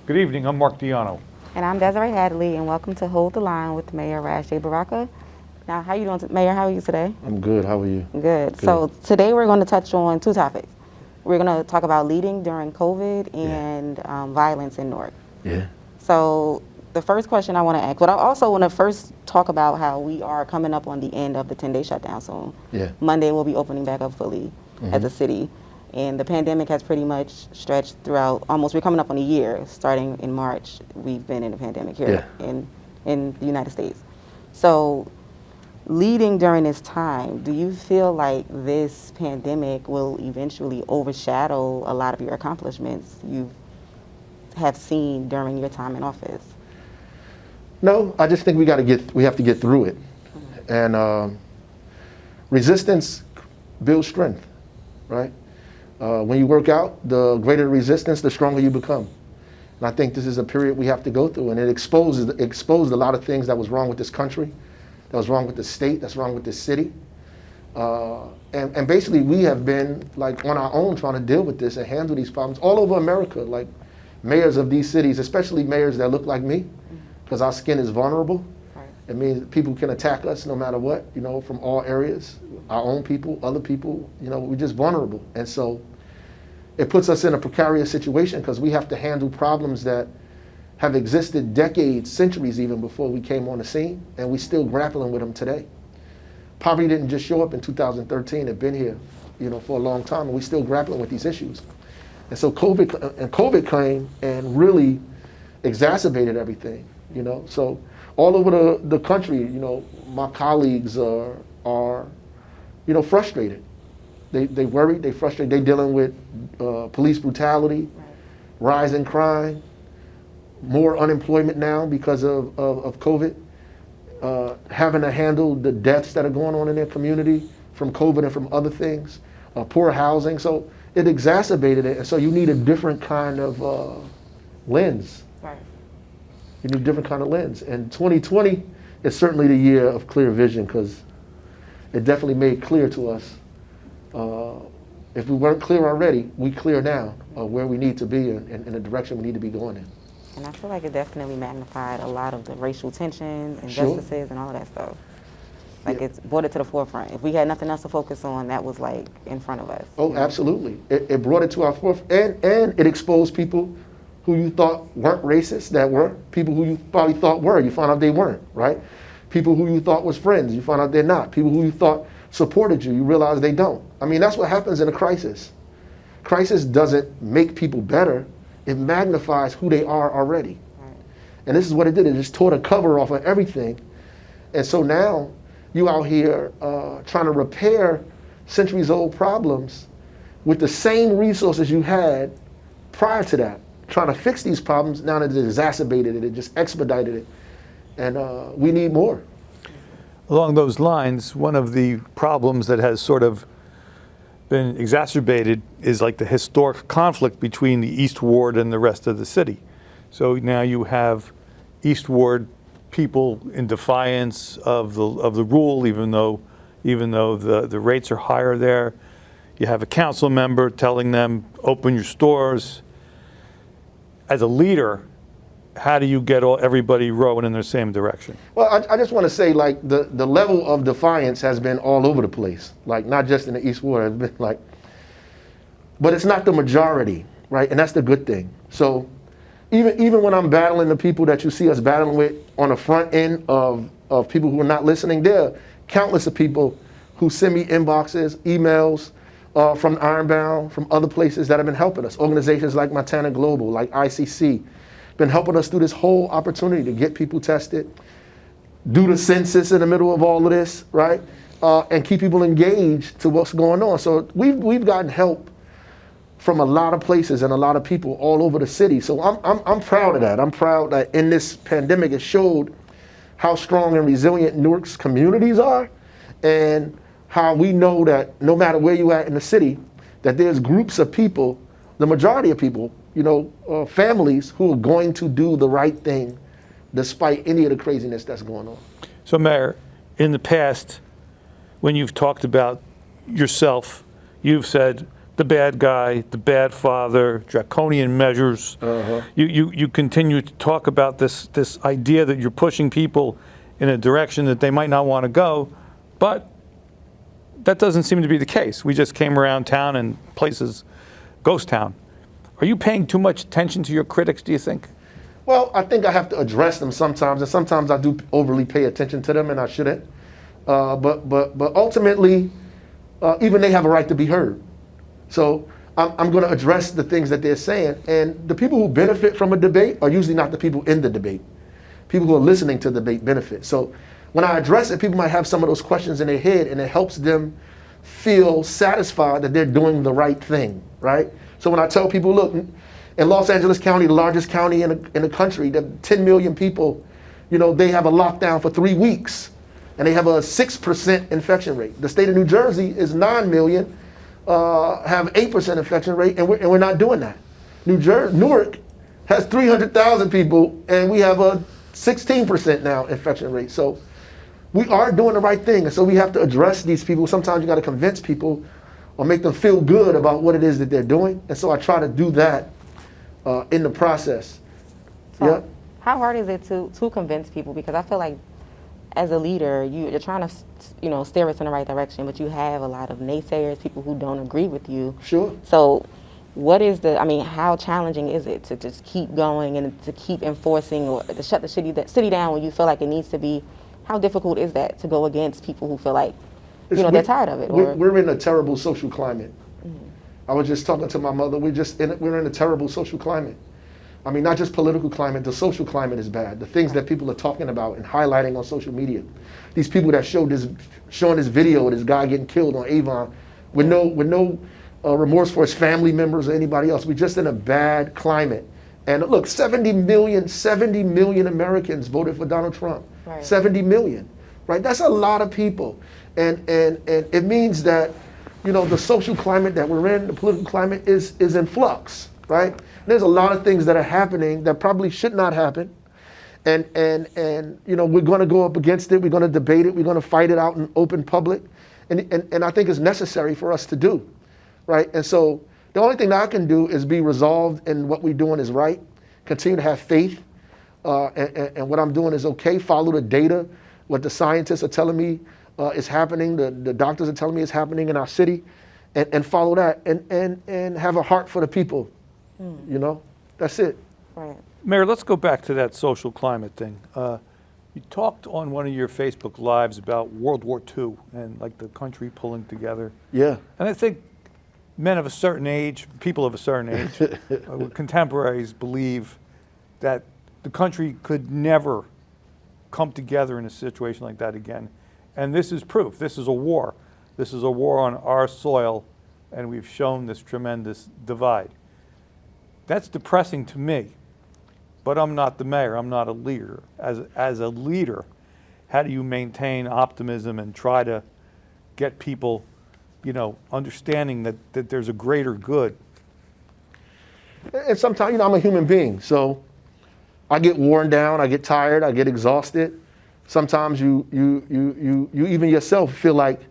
Good evening, I'm Mark Diano. And I'm Desiree Hadley, and welcome to Hold the Line with Mayor Ras J. Baraka. Now, how you doing, Mayor? How are you today? I'm good. How are you? Good. So today we're going to touch on two topics. We're going to talk about leading during COVID and violence in Newark. Yeah. So the first question I want to ask, but I also want to first talk about how we are coming up on the end of the 10-day shutdown soon. Yeah. Monday we'll be opening back up fully as a city. And the pandemic has pretty much stretched throughout we're coming up on a year. Starting in March, we've been in a pandemic here in the United States. So leading during this time, do you feel like this pandemic will eventually overshadow a lot of your accomplishments you have seen during your time in office? No, I just think we have to get through it. And resistance builds strength, right? When you work out, the greater the resistance, the stronger you become. And I think this is a period we have to go through, and it exposed a lot of things that was wrong with this country, that was wrong with the state, that's wrong with this city. And basically we have been like on our own trying to deal with this and handle these problems all over America, like mayors of these cities, especially mayors that look like me, because our skin is vulnerable. It means people can attack us no matter what, from all areas, our own people, other people, we're just vulnerable. And so it puts us in a precarious situation because we have to handle problems that have existed decades, centuries even before we came on the scene, and we're still grappling with them today. Poverty didn't just show up in 2013, it's been here, for a long time, and we're still grappling with these issues. And so COVID came and really exacerbated everything, So all over the country, my colleagues are frustrated. They worried, they frustrated. They're dealing with police brutality, rise in crime, more unemployment now because of COVID, having to handle the deaths that are going on in their community from COVID and from other things, poor housing. So it exacerbated it, and so you need a different kind of lens. Right. You need a different kind of lens. And 2020 is certainly the year of clear vision because it definitely made clear to us. If we weren't clear already, we clear now where we need to be and the direction we need to be going in. And I feel like it definitely magnified a lot of the racial tensions, injustices, and all of that stuff. Like it's brought it to the forefront. If we had nothing else to focus on, that was like in front of us. Oh, absolutely. It brought it to our forefront, and it exposed people who you thought weren't racist, that were. People who you probably thought were, you found out they weren't, right? People who you thought was friends, you found out they're not. People who you thought supported you, you realize they don't. I mean, that's what happens in a crisis. Crisis doesn't make people better, it magnifies who they are already. Right. And this is what it did, it just tore the cover off of everything. And so now, you out here trying to repair centuries old problems with the same resources you had prior to that. Trying to fix these problems, now that it exacerbated it, it just expedited it. And we need more. Along those lines, one of the problems that has sort of been exacerbated is like the historic conflict between the East Ward and the rest of the city. So now you have East Ward people in defiance of the rule, even though the rates are higher there. You have a council member telling them, open your stores. As a leader, how do you get everybody rowing in the same direction? Well, I just want to say, like, the level of defiance has been all over the place. Like, not just in the East Ward, it's been like, but it's not the majority, right? And that's the good thing. So even when I'm battling the people that you see us battling with on the front end of people who are not listening, there are countless of people who send me inboxes, emails from Ironbound, from other places that have been helping us. Organizations like Montana Global, like ICC, been helping us through this whole opportunity to get people tested, do the census in the middle of all of this, right? And keep people engaged to what's going on. So we've gotten help from a lot of places and a lot of people all over the city. So I'm proud of that. I'm proud that in this pandemic it showed how strong and resilient Newark's communities are, and how we know that no matter where you at in the city, that there's groups of people, the majority of people, families who are going to do the right thing despite any of the craziness that's going on. So Mayor, in the past, when you've talked about yourself, you've said the bad guy, the bad father, draconian measures. You continue to talk about this idea that you're pushing people in a direction that they might not want to go, but that doesn't seem to be the case. We just came around town and places, ghost town. Are you paying too much attention to your critics, do you think? Well, I think I have to address them sometimes, and sometimes I do overly pay attention to them, and I shouldn't. But ultimately, even they have a right to be heard. So I'm going to address the things that they're saying, and the people who benefit from a debate are usually not the people in the debate. People who are listening to the debate benefit. So when I address it, people might have some of those questions in their head, and it helps them feel satisfied that they're doing the right thing, right? So when I tell people, look, in Los Angeles County, the largest county in the country, the 10 million people, they have a lockdown for 3 weeks, and they have a 6% infection rate. The state of New Jersey is 9 million, have 8% infection rate, and we're not doing that. Newark has 300,000 people, and we have a 16% now infection rate. So we are doing the right thing, and so we have to address these people. Sometimes you got to convince people or make them feel good about what it is that they're doing, and so I try to do that in the process. So how hard is it to convince people? Because I feel like as a leader, you're trying to, steer us in the right direction, but you have a lot of naysayers, people who don't agree with you. Sure. So how challenging is it to just keep going and to keep enforcing or to shut the city down when you feel like it needs to be? How difficult is that to go against people who feel like, they're tired of it? We're in a terrible social climate. I was just talking to my mother. We're in a terrible social climate. I mean, not just political climate, the social climate is bad. The things that people are talking about and highlighting on social media. These people that showing this video of this guy getting killed on Avon with no remorse for his family members or anybody else. We're just in a bad climate. And look, 70 million Americans voted for Donald Trump. Right. 70 million, right? That's a lot of people. And it means that, the social climate that we're in, the political climate is in flux, right? There's a lot of things that are happening that probably should not happen. And we're going to go up against it. We're going to debate it. We're going to fight it out in open public. And I think it's necessary for us to do, right? And so the only thing that I can do is be resolved in what we're doing is right, continue to have faith, and what I'm doing is okay, follow the data, what the scientists are telling me is happening, the doctors are telling me is happening in our city, and follow that, and have a heart for the people, That's it. Right. Mayor, let's go back to that social climate thing. You talked on one of your Facebook Lives about World War II and like the country pulling together. Yeah. And I think men of a certain age, people of a certain age, contemporaries believe that the country could never come together in a situation like that again. And this is proof. This is a war. This is a war on our soil, and we've shown this tremendous divide. That's depressing to me, but I'm not the mayor. I'm not a leader. As a leader, how do you maintain optimism and try to get people, understanding that there's a greater good? And sometimes, I'm a human being, so I get worn down, I get tired, I get exhausted. Sometimes you even yourself feel like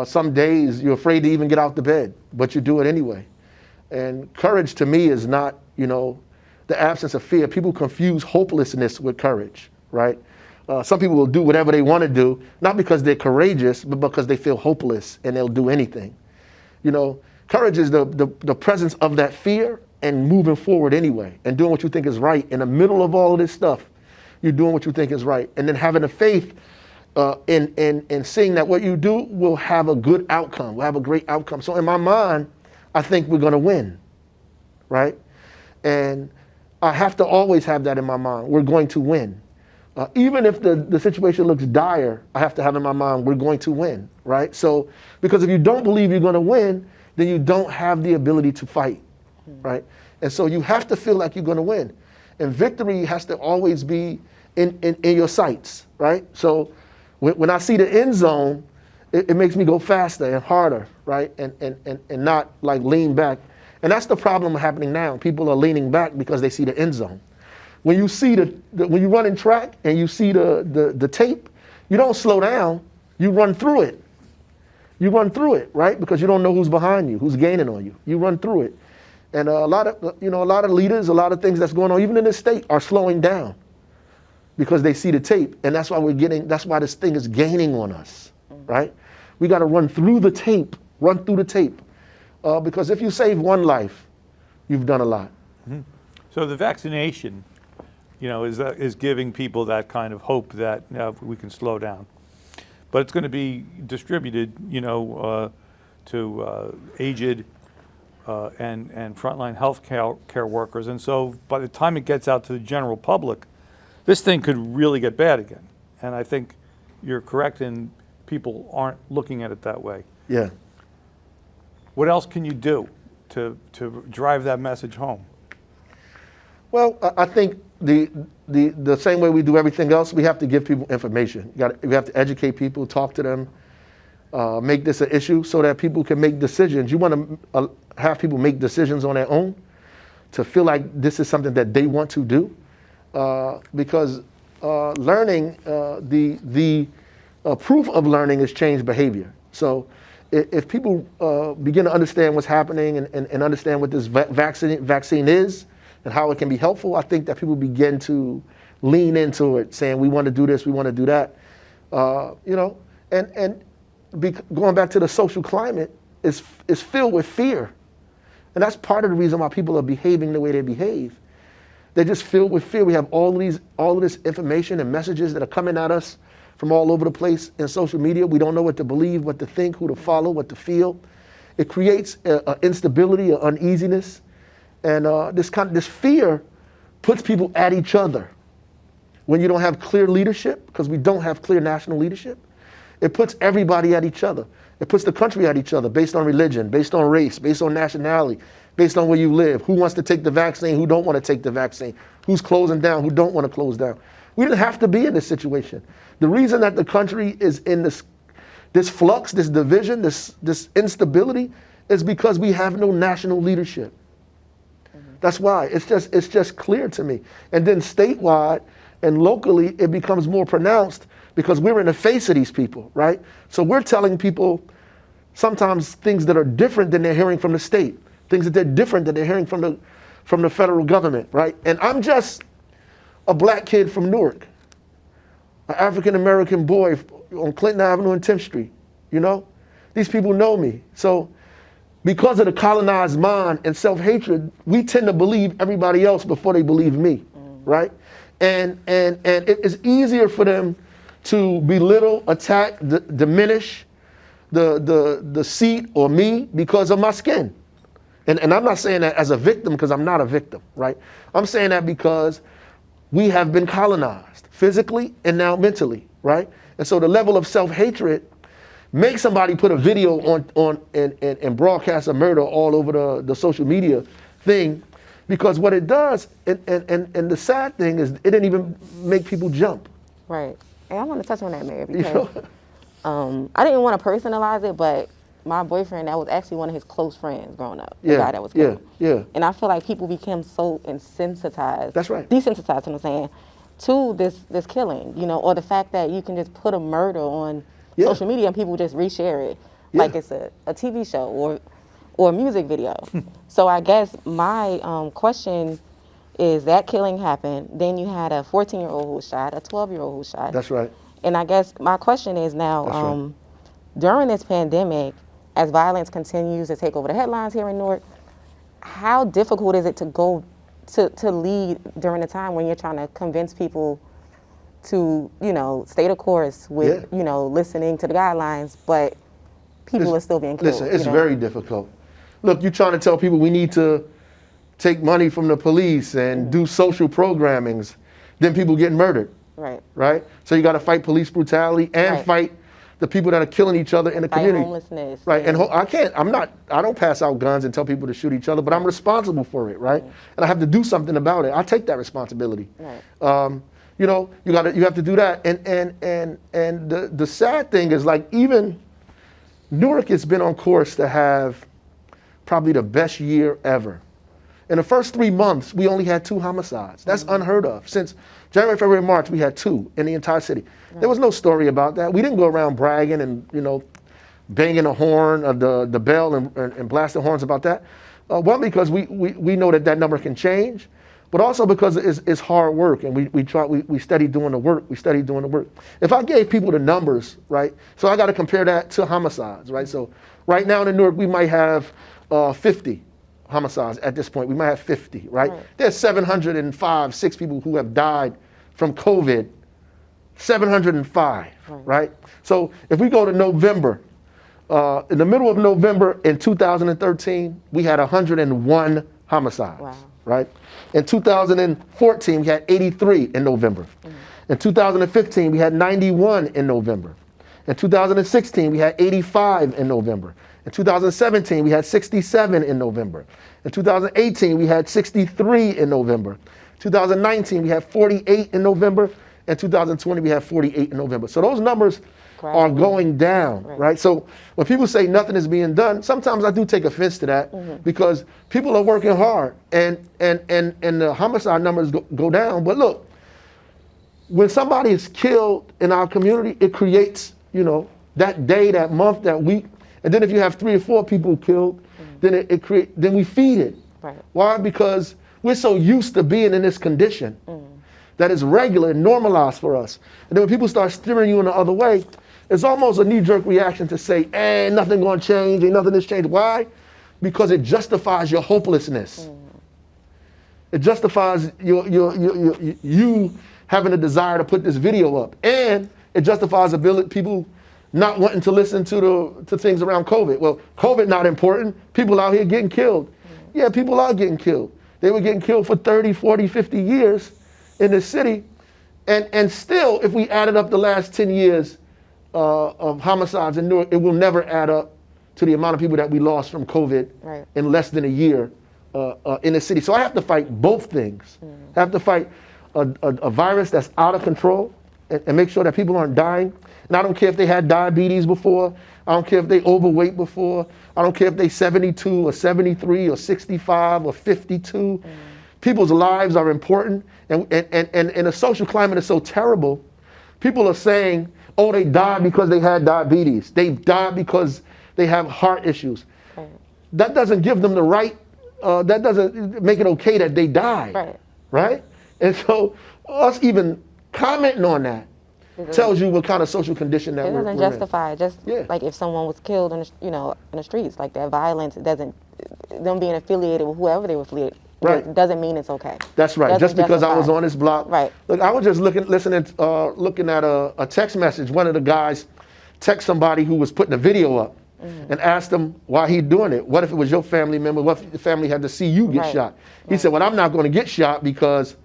some days you're afraid to even get out the bed, but you do it anyway. And courage to me is not, the absence of fear. People confuse hopelessness with courage, right? Some people will do whatever they want to do, not because they're courageous, but because they feel hopeless and they'll do anything. Courage is the presence of that fear and moving forward anyway and doing what you think is right in the middle of all of this stuff. You're doing what you think is right, and then having the faith in seeing that what you do will have a good outcome, will have a great outcome. So in my mind, I think we're going to win, right? And I have to always have that in my mind. We're going to win. Even if the situation looks dire, I have to have in my mind, we're going to win, right? So, because if you don't believe you're going to win, then you don't have the ability to fight, right? And so you have to feel like you're going to win. And victory has to always be in your sights, right? So when I see the end zone, it makes me go faster and harder, right? And not like lean back. And that's the problem happening now. People are leaning back because they see the end zone. When you see when you run in track and you see the tape, you don't slow down, you run through it. You run through it, right? Because you don't know who's behind you, who's gaining on you. You run through it. And a lot of leaders, a lot of things that's going on, even in this state, are slowing down because they see the tape. And that's why that's why this thing is gaining on us, right? We got to run through the tape, because if you save one life, you've done a lot. Mm-hmm. So the vaccination, is giving people that kind of hope that we can slow down. But it's going to be distributed, to aged and frontline health care workers. And so by the time it gets out to the general public, this thing could really get bad again. And I think you're correct in people aren't looking at it that way. Yeah. What else can you do to drive that message home? Well, I think the same way we do everything else, we have to give people information. We have to educate people, talk to them, make this an issue so that people can make decisions. You want to have people make decisions on their own to feel like this is something that they want to do, because learning, the proof of learning is change behavior. So if people begin to understand what's happening and understand what this vaccine is and how it can be helpful, I think that people begin to lean into it, saying we want to do this, we want to do that. Going back to the social climate is filled with fear. And that's part of the reason why people are behaving the way they behave. They're just filled with fear. We have all of this information and messages that are coming at us from all over the place in social media. We don't know what to believe, what to think, who to follow, what to feel. It creates instability, an uneasiness. And this fear puts people at each other. When you don't have clear leadership, because we don't have clear national leadership, it puts everybody at each other. It puts the country at each other based on religion, based on race, based on nationality, based on where you live, who wants to take the vaccine, who don't want to take the vaccine, who's closing down, who don't want to close down. We didn't have to be in this situation. The reason that the country is in this flux, this division, this instability, is because we have no national leadership. That's why. It's just clear to me. And then statewide and locally, it becomes more pronounced because we're in the face of these people, right? So we're telling people sometimes things that are different than they're hearing from the state, things that they're different than they're hearing from the federal government, right? And I'm just a black kid from Newark, an African-American boy on Clinton Avenue and 10th Street, These people know me. So because of the colonized mind and self-hatred, we tend to believe everybody else before they believe me, right? And it is easier for them to belittle, attack, diminish the seat or me because of my skin. And I'm not saying that as a victim, because I'm not a victim, right? I'm saying that because we have been colonized physically and now mentally, right? And so the level of self-hatred makes somebody put a video on and broadcast a murder all over the social media thing, because what it does, and the sad thing is, it didn't even make people jump. Right. And I want to touch on that, Mayor, because I didn't want to personalize it, but my boyfriend, that was actually one of his close friends growing up, the guy that was killed. Yeah. And I feel like people became so insensitized. That's right. Desensitized, what I'm saying, to this killing, or the fact that you can just put a murder on social media and people just reshare it like it's a TV show or a music video. So I guess my question is, that killing happened, then you had a 14-year-old who was shot, a 12-year-old who was shot. That's right. And I guess my question is now, during this pandemic, as violence continues to take over the headlines here in Newark, how difficult is it to go to lead during a time when you're trying to convince people to, stay the course with, listening to the guidelines, but people are still being killed? Listen, it's very difficult. Look, you're trying to tell people we need to take money from the police and do social programmings, then people get murdered. Right? So you got to fight police brutality and fight the people that are killing each other in the community. Homelessness. Right, and I don't pass out guns and tell people to shoot each other, but I'm responsible for it, right? And I have to do something about it. I take that responsibility. You have to do that. And the sad thing is, like, even Newark has been on course to have probably the best year ever. In the first 3 months, we only had 2 homicides. That's unheard of. Since January, February, March, we had 2 in the entire city. There was no story about that. We didn't go around bragging and, banging the horn of the bell and blasting horns about that? One, because we know that number can change, but also because it's hard work, and we study doing the work. We study doing the work. If I gave people the numbers, right? So I got to compare that to homicides, right? So right now in Newark, we might have 50 homicides at this point. We might have 50, right? There's 6 people who have died from COVID. 705, right? So if we go to November, in the middle of November in 2013, we had 101 homicides, right? In 2014, we had 83 in November. In 2015, we had 91 in November. In 2016, we had 85 in November. In 2017, we had 67 in November. In 2018, we had 63 in November. 2019, we had 48 in November. In 2020, we had 48 in November. So those numbers are going down, right? So when people say nothing is being done, sometimes I do take offense to that because people are working hard and the homicide numbers go down. But look, when somebody is killed in our community, it creates, that day, that month, that week. And then if you have 3 or 4 people killed, then then we feed it. Right. Why? Because we're so used to being in this condition that is regular and normalized for us. And then when people start steering you in the other way, it's almost a knee-jerk reaction to say, nothing gonna change, ain't nothing has changed. Why? Because it justifies your hopelessness. It justifies you having a desire to put this video up. And it justifies people not wanting to listen to things around COVID. Well, COVID not important. People out here getting killed. Yeah, people are getting killed. They were getting killed for 30, 40, 50 years in the city. And still, if we added up the last 10 years of homicides in Newark, it will never add up to the amount of people that we lost from COVID in less than a year in the city. So I have to fight both things. I have to fight a virus that's out of control and make sure that people aren't dying. And I don't care if they had diabetes before. I don't care if they overweight before. I don't care if they 72 or 73 or 65 or 52. People's lives are important. And the social climate is so terrible. People are saying, oh, they died because they had diabetes. They died because they have heart issues. That doesn't give them the right, that doesn't make it okay that they died. Right? And so us even commenting on that tells you what kind of social condition that we're in. It doesn't justify it. Like if someone was killed in the streets, like that violence, it doesn't, them being affiliated with whoever they were affiliated. It doesn't mean it's okay. That's right. Just because I was on this block. Right. Look, I was just looking at a text message. One of the guys text somebody who was putting a video up and asked him why he's doing it. What if it was your family member? What if the family had to see you get shot? He said, well, I'm not going to get shot because,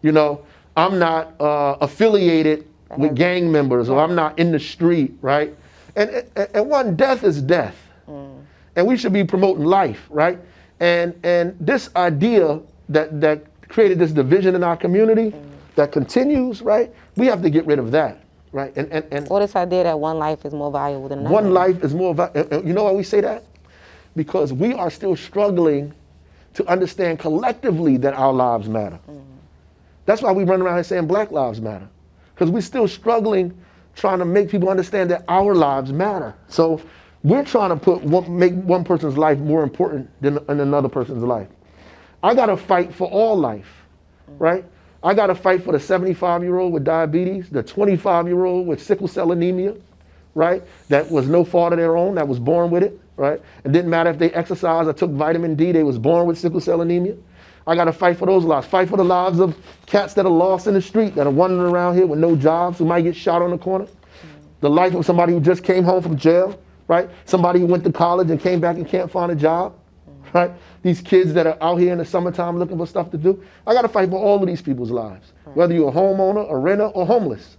I'm not affiliated with gang members or I'm not in the street, right? And one, death is death. And we should be promoting life, right? And this idea that created this division in our community that continues, right? We have to get rid of that, right? And or this idea that one life is more valuable than another. One life is more valuable. You know why we say that? Because we are still struggling to understand collectively that our lives matter. That's why we run around here saying Black lives matter. Because we're still struggling trying to make people understand that our lives matter. So we're trying to make one person's life more important than another person's life. I got to fight for all life, right? I got to fight for the 75-year-old with diabetes, the 25-year-old with sickle cell anemia, right? That was no fault of their own, that was born with it, right? It didn't matter if they exercised or took vitamin D, they was born with sickle cell anemia. I got to fight for those lives. Fight for the lives of cats that are lost in the street, that are wandering around here with no jobs, who might get shot on the corner. The life of somebody who just came home from jail, right? Somebody who went to college and came back and can't find a job, right? These kids that are out here in the summertime looking for stuff to do. I got to fight for all of these people's lives, whether you're a homeowner, a renter, or homeless.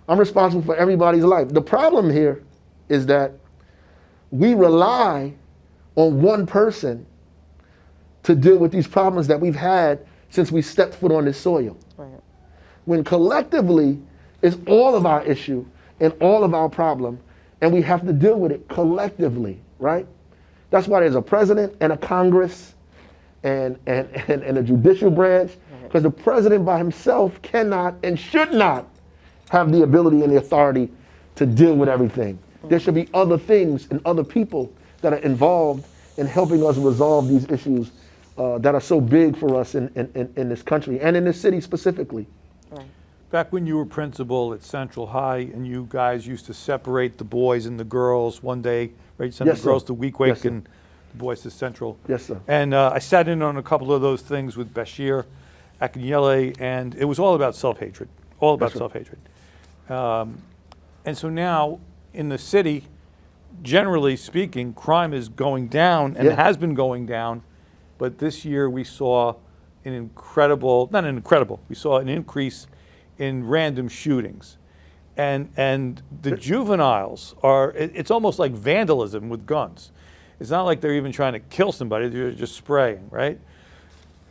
I'm responsible for everybody's life. The problem here is that we rely on one person to deal with these problems that we've had since we stepped foot on this soil. When collectively, it's all of our issue and all of our problem, and we have to deal with it collectively, right? That's why there's a president and a Congress and a judicial branch, because the president by himself cannot and should not have the ability and the authority to deal with everything. There should be other things and other people that are involved in helping us resolve these issues that are so big for us in this country and in this city specifically. Right. Back when you were principal at Central High and you guys used to separate the boys and the girls one day, right? Send Yes, the girls sir. to Weequahic Yes, sir. and the boys to Central. Yes, sir. And I sat in on a couple of those things with Bashir Akinyele, and it was all about self-hatred, all about That's right. self-hatred. And so now in the city, generally speaking, crime is going down and Yeah. it has been going down. But this year we saw an incredible, not an incredible, we saw an increase in random shootings. And the juveniles are, it's almost like vandalism with guns. It's not like they're even trying to kill somebody, they're just spraying, right?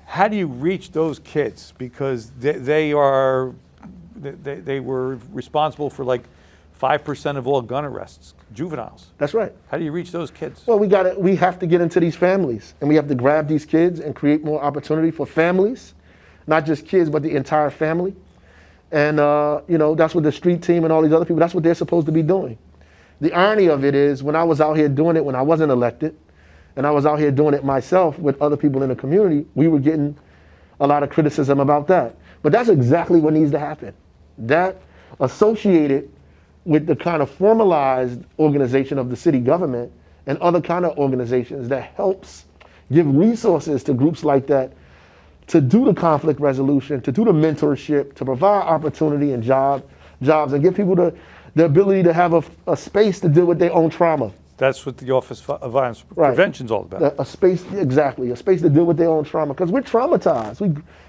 How do you reach those kids? Because they were responsible for like 5% of all gun arrests, juveniles. That's right. How do you reach those kids? Well, we have to get into these families, and we have to grab these kids and create more opportunity for families, not just kids, but the entire family. And that's what the street team and all these other people, that's what they're supposed to be doing. The irony of it is, when I was out here doing it when I wasn't elected, and I was out here doing it myself with other people in the community, we were getting a lot of criticism about that. But that's exactly what needs to happen. That associated with the kind of formalized organization of the city government and other kind of organizations that helps give resources to groups like that to do the conflict resolution, to do the mentorship, to provide opportunity and jobs, and give people the ability to have a space to deal with their own trauma. That's what the Office of Violence Right. Prevention is all about. A space, exactly, a space to deal with their own trauma. Because we're traumatized.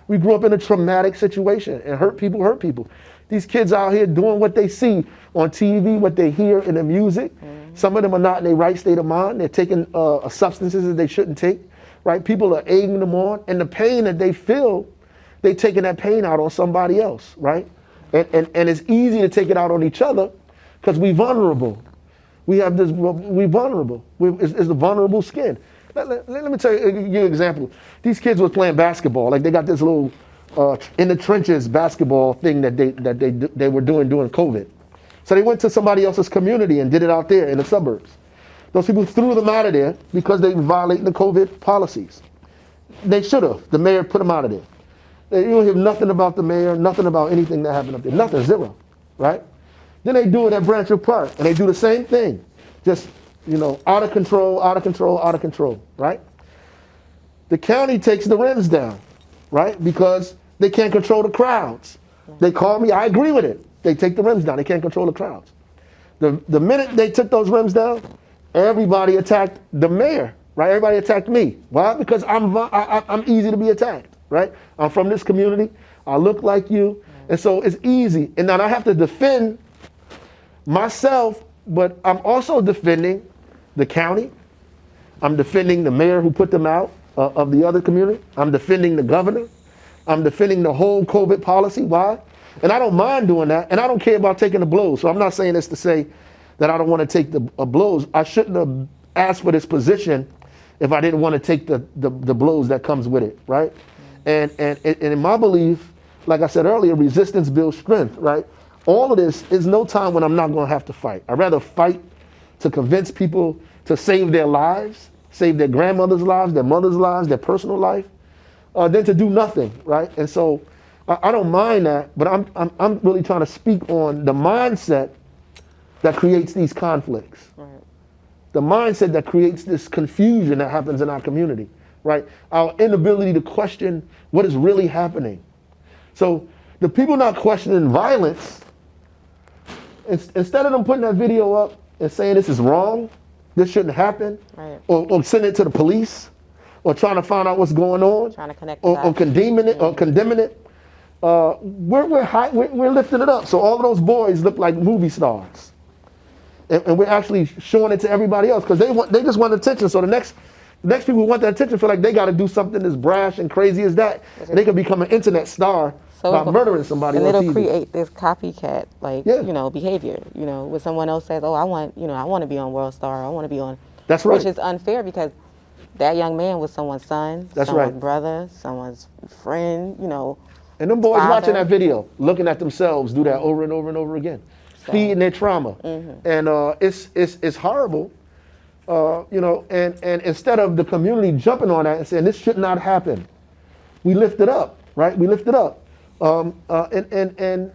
We grew up in a traumatic situation, and hurt people. These kids out here doing what they see on TV, what they hear in the music. Some of them are not in their right state of mind. They're taking substances that they shouldn't take, right? People are egging them on, and the pain that they feel, they're taking that pain out on somebody else, right? And it's easy to take it out on each other because we're vulnerable. We're vulnerable. It's the vulnerable skin. Let me give you an example. These kids were playing basketball. Like, they got this little in the trenches basketball thing that they were doing during COVID. So they went to somebody else's community and did it out there in the suburbs. Those people threw them out of there because they were violating the COVID policies. They should have. The mayor put them out of there. You don't hear nothing about the mayor, nothing about anything that happened up there. Nothing, zero, right? Then they do it at Brancher Park, and they do the same thing. Just, out of control, right? The county takes the rims down, right? Because they can't control the crowds. They call me, I agree with it. They take the rims down, they can't control the crowds. The minute they took those rims down, everybody attacked the mayor, right? Everybody attacked me. Why? Because I'm easy to be attacked, right? I'm from this community, I look like you, and so it's easy. And now I have to defend myself, but I'm also defending the county. I'm defending the mayor who put them out of the other community. I'm defending the governor. I'm defending the whole COVID policy. Why? And I don't mind doing that, and I don't care about taking the blows. So I'm not saying this to say that I don't want to take the blows. I shouldn't have asked for this position if I didn't want to take the blows that comes with it, right? And in my belief, like I said earlier, resistance builds strength, right? All of this is no time when I'm not going to have to fight. I'd rather fight to convince people to save their lives, save their grandmother's lives, their mother's lives, their personal life, than to do nothing, right? And so I don't mind that, but I'm really trying to speak on the mindset that creates these conflicts. Right. The mindset that creates this confusion that happens in our community, right? Our inability to question what is really happening. So the people not questioning violence, instead of them putting that video up and saying this is wrong, this shouldn't happen, right, or sending it to the police, or trying to find out what's going on, trying to connect or condemning it, we're lifting it up. So all of those boys look like movie stars, and we're actually showing it to everybody else because they just want attention. So the next people who want that attention feel like they got to do something as brash and crazy as that, and they can become an internet star by murdering somebody. And on it'll TV. create this copycat, behavior. When someone else says, "Oh, I want to be on World Star. I want to be on." That's right. Which is unfair because that young man was someone's son, That's someone's right. brother, someone's friend. And them boys father. watching that video, looking at themselves do that over and over and over again. feeding their trauma. And it's horrible, you know, and instead of the community jumping on that and saying this should not happen, we lift it up, right? We lift it up. And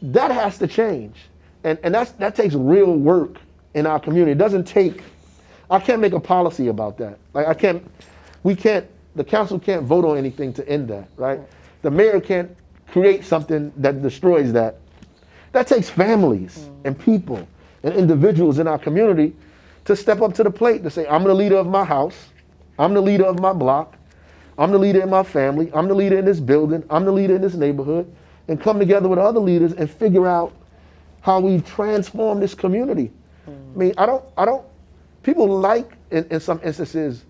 that has to change. And that takes real work in our community. It doesn't take, I can't make a policy about that. Like the council can't vote on anything to end that, right? The mayor can't create something that destroys that. That takes families and people and individuals in our community to step up to the plate to say, I'm the leader of my house, I'm the leader of my block, I'm the leader in my family, I'm the leader in this building, I'm the leader in this neighborhood, and come together with other leaders and figure out how we transform this community. I mean, I don't, people like, in some instances,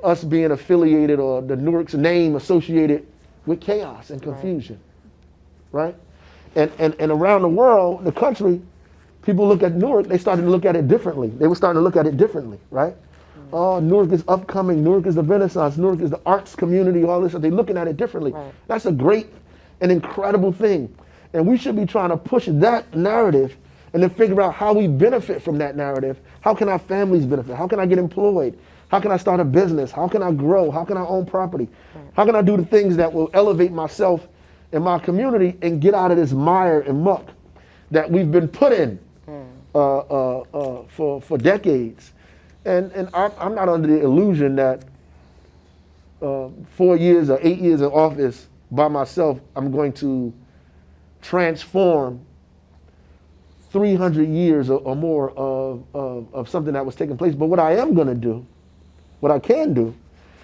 us being affiliated or the Newark's name associated with chaos and confusion, right? And around the world, the country, people look at Newark, they started to look at it differently. They were starting to look at it differently, right? Oh, Newark is upcoming, Newark is the Renaissance, Newark is the arts community, all this, they're looking at it differently. Right. That's a great and incredible thing. And we should be trying to push that narrative and then figure out how we benefit from that narrative. How can our families benefit? How can I get employed? How can I start a business? How can I grow? How can I own property? How can I do the things that will elevate myself and my community and get out of this mire and muck that we've been put in for decades? And I'm not under the illusion that 4 years or 8 years in office by myself, I'm going to transform 300 years or more of something that was taking place. But what I am going to do, what I can do,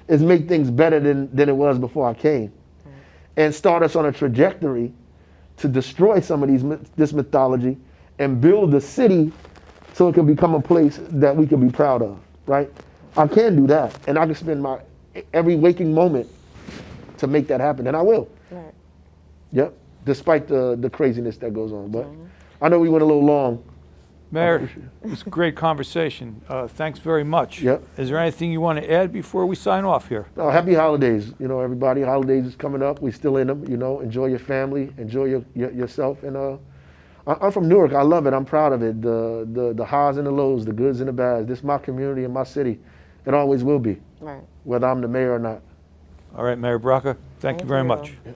is make things better than it was before I came, and start us on a trajectory to destroy some of this mythology and build the city so it can become a place that we can be proud of, right? I can do that, and I can spend my every waking moment to make that happen, and I will. Right. Yep, despite the craziness that goes on. But I know we went a little long. Mayor, it's a great conversation. Thanks very much. Yep. Is there anything you want to add before we sign off here? Oh, happy holidays, you know, everybody. Holidays is coming up. We still in them, you know. Enjoy your family, enjoy yourself. And I'm from Newark. I love it. I'm proud of it. The highs and the lows, the goods and the bads. This is my community and my city. It always will be, Right. whether I'm the mayor or not. All right, Mayor Baraka, thank you very much. Yep.